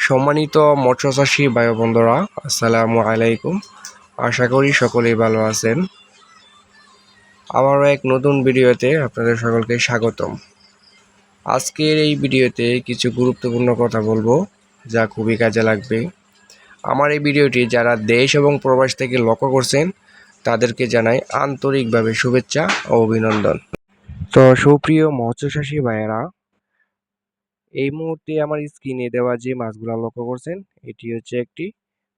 সম্মানিত মৎস্যচাষী ভাই বন্ধুরা, আসসালামু আলাইকুম। আশা করি সকলেই ভালো আছেন। আবারও এক নতুন ভিডিওতে আপনাদের সকলকে স্বাগতম। আজকের এই ভিডিওতে কিছু গুরুত্বপূর্ণ কথা বলবো, যা খুবই কাজে লাগবে। আমার এই ভিডিওটি যারা দেশ এবং প্রবাস থেকে লক্ষ্য করছেন তাদেরকে জানাই আন্তরিকভাবে শুভেচ্ছা ও অভিনন্দন। তো সুপ্রিয় মৎস্যচাষী ভাইয়েরা, এই মুহূর্তে আমার স্ক্রিনে দেওয়া যে মাছগুলো লক্ষ্য করছেন, এটি হচ্ছে একটি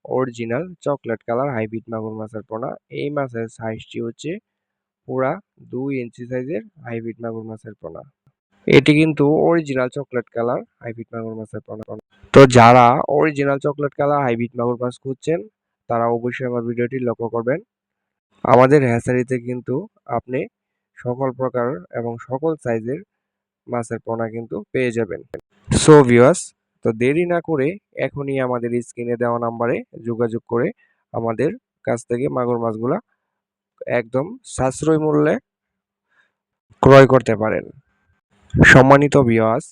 অরিজিনাল চকলেট কালার হাইব্রিড মাগুর মাছের পোনা। এই মাছের সাইজটি হচ্ছে পুরা 2 ইঞ্চি সাইজের হাইব্রিড মাগুর মাছের পোনা। এটি কিন্তু অরিজিনাল চকলেট কালার হাইব্রিড মাগুর মাছের পোনা। তো যারা অরিজিনাল চকলেট কালার হাইব্রিড মাগুর মাছ খুঁজছেন তারা অবশ্যই আমার ভিডিওটি লক্ষ্য করবেন। আমাদের হ্যাচারিতে কিন্তু আপনি সকল প্রকার এবং সকল সাইজের মাছের পোনা কিন্তু পেয়ে যাবেন। সো ভিউয়ার্স, তো দেরি না করে এখনই আমাদের স্ক্রিনে দেওয়া নাম্বারে যোগাযোগ করে আমাদের কাছ থেকে মাগুর মাছগুলা একদম সাশ্রয়ী মূল্যে ক্রয় করতে পারেন। সম্মানিত ভিউয়ার্স,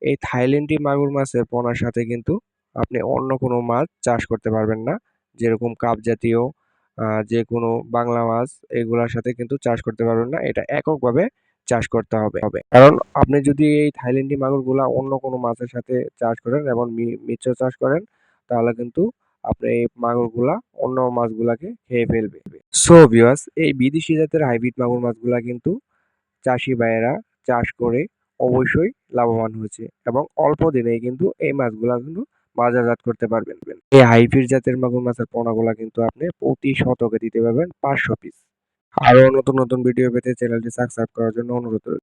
এই থাইল্যান্ডি মাগুর মাছের পোনার সাথে কিন্তু আপনি অন্য কোনো মাছ চাষ করতে পারবেন না। যেরকম কাপ জাতীয় যে কোনো বাংলা মাছ এগুলোর সাথে কিন্তু চাষ করতে পারবেন না। এটা এককভাবে চাষ করতে হবে। কারণ আপনি যদি এই থাইল্যান্ডি মাগুরগুলা অন্য কোনো মাছের সাথে চাষ করেন এবং মিশ্র চাষ করেন, তাহলে কিন্তু আপনি এই মাগুরগুলা অন্য মাছগুলাকে খেয়ে ফেলবে। সো ভিউয়ার্স, এই বিদেশি জাতের হাইব্রিড মাগুর মাছগুলা কিন্তু চাষি ভাইয়েরা চাষ করে অবশ্যই লাভবান হয়েছে এবং অল্প দিনেই কিন্তু এই মাছগুলা কিন্তু বাজারজাত করতে পারবেন। এই হাইব্রিড জাতের মাগুর মাছের পোনাগুলা কিন্তু আপনি প্রতি শতকে দিতে পারবেন 500 পিস। আরো নতুন নতুন ভিডিও পেতে চ্যানেলটি সাবস্ক্রাইব করার জন্য অনুরোধ রইল।